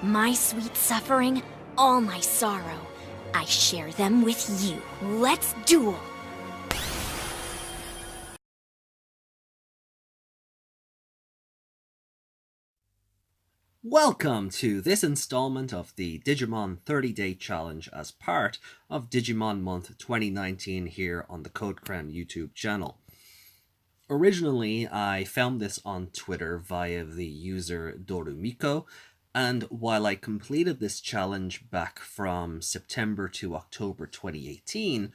My sweet suffering, all my sorrow. I share them with you. Let's duel! Welcome to this installment of the Digimon 30-Day Challenge as part of Digimon Month 2019 here on the Code Crown YouTube channel. Originally, I found this on Twitter via the user Dorumiko, and while I completed this challenge back from September to October 2018,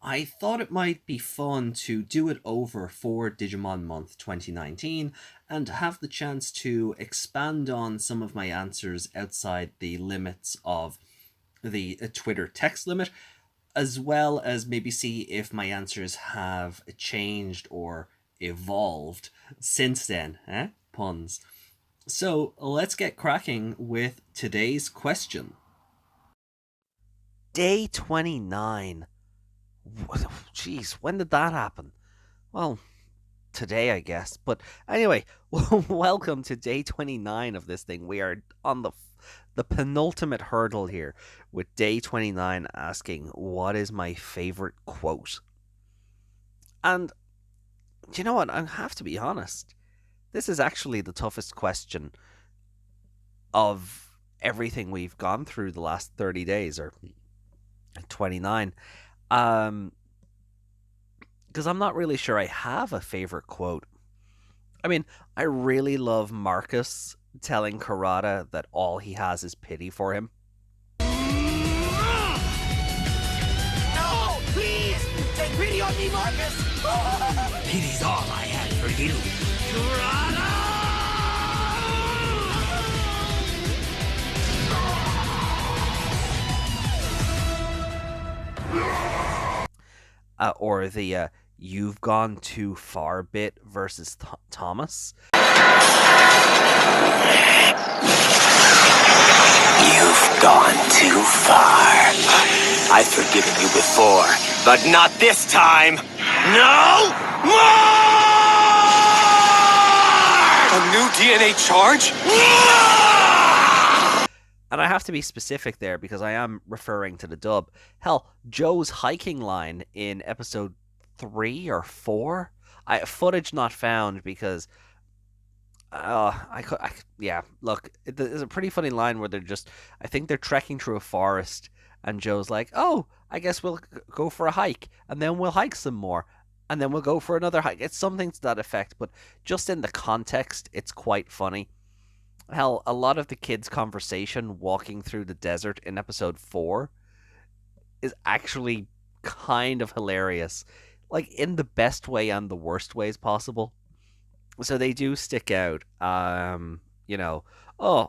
I thought it might be fun to do it over for Digimon Month 2019 and have the chance to expand on some of my answers outside the limits of the Twitter text limit, as well as maybe see if my answers have changed or evolved since then. Puns. So let's get cracking with today's question. Day 29. Jeez, when did that happen? Well, today, I guess. But anyway, welcome to day 29 of this thing. We are on the penultimate hurdle here, with day 29 asking, what is my favorite quote? And, do you know what? I have to be honest. This is actually the toughest question of everything we've gone through the last 30 days, or 29. Because I'm not really sure I have a favorite quote. I mean, I really love Marcus telling Karada that all he has is pity for him. No! Please! Take pity on me, Marcus! Pity's all I had for you. Karada! Or the you've gone too far bit versus Thomas. You've gone too far. I've forgiven you before, but not this time. No more! A new DNA charge? And I have to be specific there because I am referring to the dub. Hell, Joe's hiking line in episode 3 or 4, footage not found because look, there's a pretty funny line where I think they're trekking through a forest, and Joe's like, oh, I guess we'll go for a hike, and then we'll hike some more, and then we'll go for another hike. It's something to that effect, but just in the context, it's quite funny. Hell, a lot of the kids' conversation walking through the desert in episode 4 is actually kind of hilarious. Like, in the best way and the worst ways possible. So they do stick out. Oh,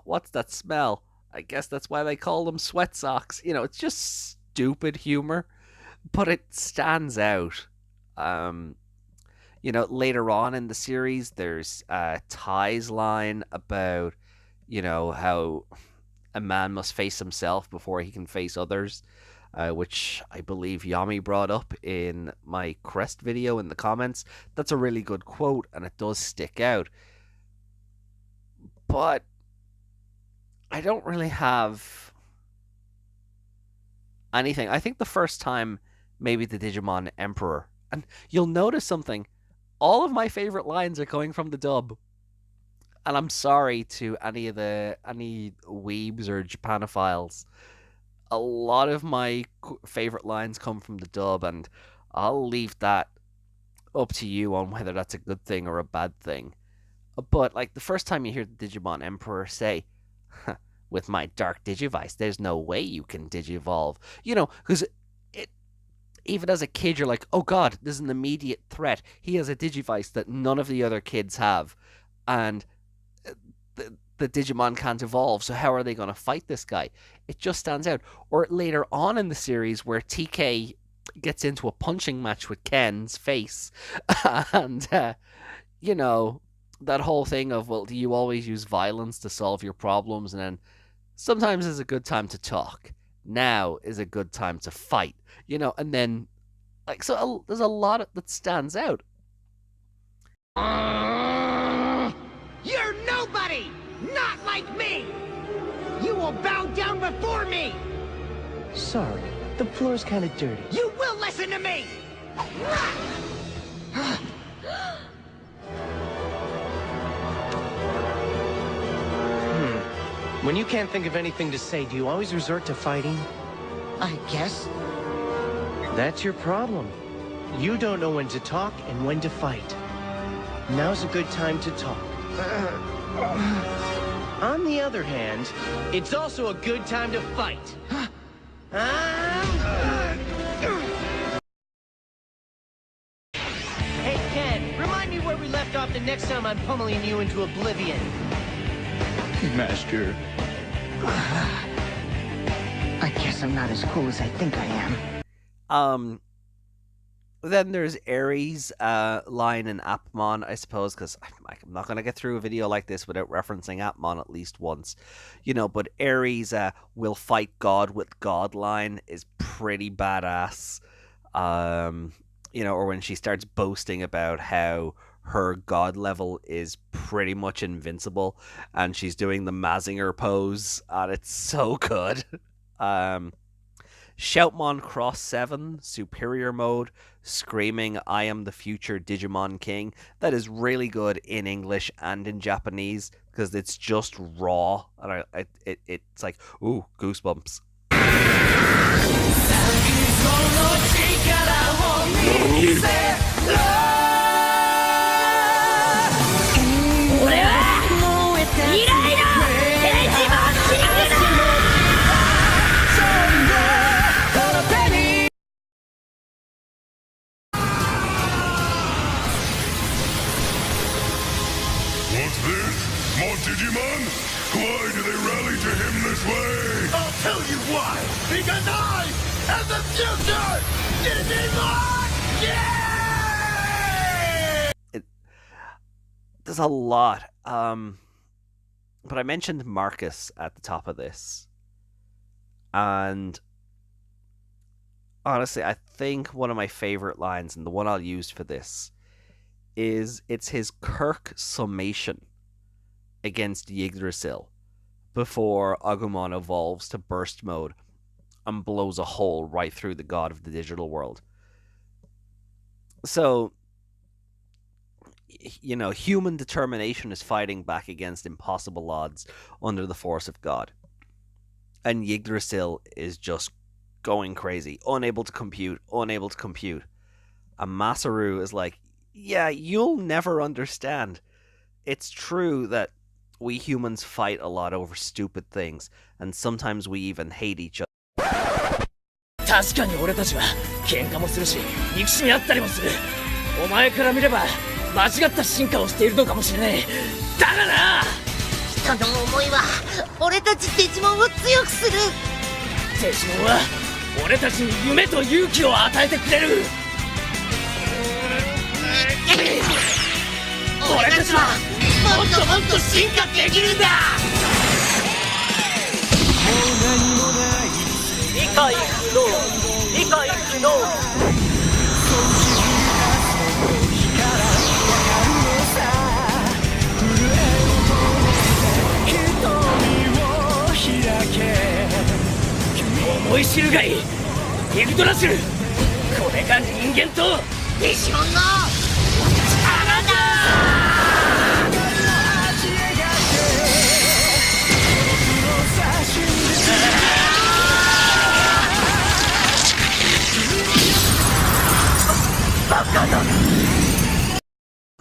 what's that smell? I guess that's why they call them sweat socks. It's just stupid humor, but it stands out. Later on in the series, there's Ty's line about, how a man must face himself before he can face others, which I believe Yami brought up in my Crest video in the comments. That's a really good quote, and it does stick out. But I don't really have anything. I think the first time, maybe the Digimon Emperor. And you'll notice something. All of my favorite lines are coming from the dub. And I'm sorry to any weebs or Japanophiles. A lot of my favorite lines come from the dub, and I'll leave that up to you on whether that's a good thing or a bad thing. But, like, the first time you hear the Digimon Emperor say, with my dark Digivice, there's no way you can Digivolve. Because even as a kid, you're like, oh god, there's an immediate threat. He has a Digivice that none of the other kids have. And the Digimon can't evolve, so how are they going to fight this guy? It just stands out. Or later on in the series where TK gets into a punching match with Ken's face, and, that whole thing of, well, do you always use violence to solve your problems? And then sometimes is a good time to talk. Now is a good time to fight. And then, so there's a lot that stands out. You're nobody! Not like me! You will bow down before me! Sorry, the floor's kind of dirty. You will listen to me! When you can't think of anything to say, do you always resort to fighting? I guess. That's your problem. You don't know when to talk and when to fight. Now's a good time to talk. On the other hand, it's also a good time to fight. Hey, Ken, remind me where we left off the next time I'm pummeling you into oblivion. Master. I guess I'm not as cool as I think I am. Then there's Ares' line in Appmon, I suppose, because I'm not going to get through a video like this without referencing Appmon at least once. You know, but Ares' will fight God with God line is pretty badass. You know, or when she starts boasting about how her God level is pretty much invincible, and she's doing the Mazinger pose, and it's so good. Shoutmon Cross 7, Superior Mode, screaming, "I am the future Digimon King." That is really good in English and in Japanese, because it's just raw, and it's like, ooh, goosebumps. What's this? More Digimon? Why do they rally to him this way? I'll tell you why! Because I am the future Digimon! Yeah! There's a lot. But I mentioned Marcus at the top of this. And honestly, I think one of my favorite lines, and the one I'll use for this, is it's his Kirk summation against Yggdrasil before Agumon evolves to burst mode and blows a hole right through the god of the digital world. So, you know, human determination is fighting back against impossible odds under the force of God. And Yggdrasil is just going crazy, unable to compute. And Masaru is like, yeah, you'll never understand. It's true that we humans fight a lot over stupid things, and sometimes we even hate each other. 確かに俺たちは喧嘩もするし憎しみ合ったりもする。お前から見れば間違った進化をしているのかもしれない。だがな、人の思いは俺たちデジモンを強くする。デジモンは俺たちに夢と勇気を与えてくれる。俺たちはもっともっと進化できるんだ。理解不能、理解不能。思い知るがいい、イグドラシル。これが人間とデジモンの力だ。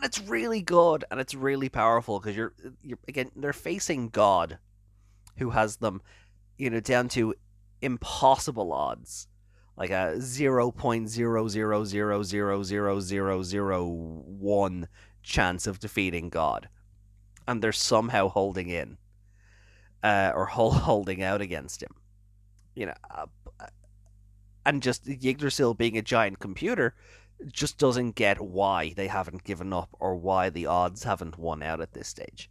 It's really good and it's really powerful because you're again, they're facing God, who has them, you know, down to impossible odds, like a 0.000000001 chance of defeating God, and they're somehow holding in, or holding out against him, you know, and just Yggdrasil being a giant computer just doesn't get why they haven't given up or why the odds haven't won out at this stage.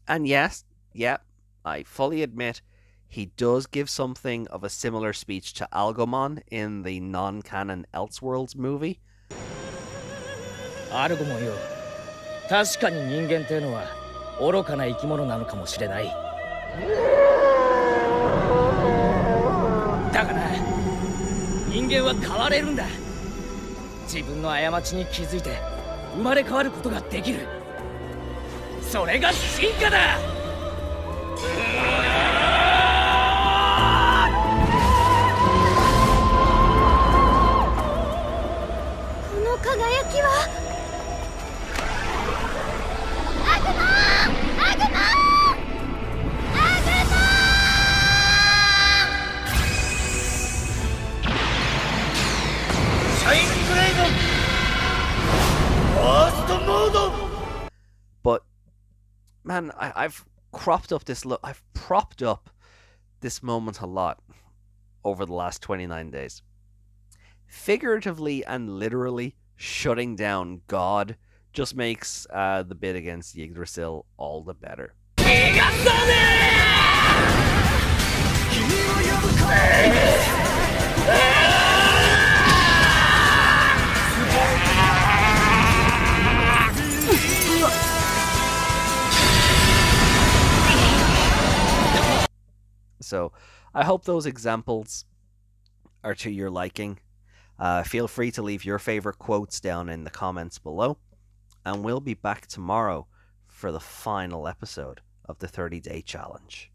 And yes, yeah, I fully admit he does give something of a similar speech to Algomon in the non-canon Elseworlds movie. アルゴモンよ、確かに人間っていうのは愚かな生き物なのかもしれない。は変われるんだ。自分の過ちに気づいて生まれ変わることができる。それが進化だ。この輝きはアグモン、アグモン、アグモン。シャイングレイドファーストモード。 But man, I've propped up this moment a lot over the last 29 days. Figuratively and literally shutting down God just makes the bid against Yggdrasil all the better. So I hope those examples are to your liking. Feel free to leave your favorite quotes down in the comments below, and we'll be back tomorrow for the final episode of the 30-day challenge.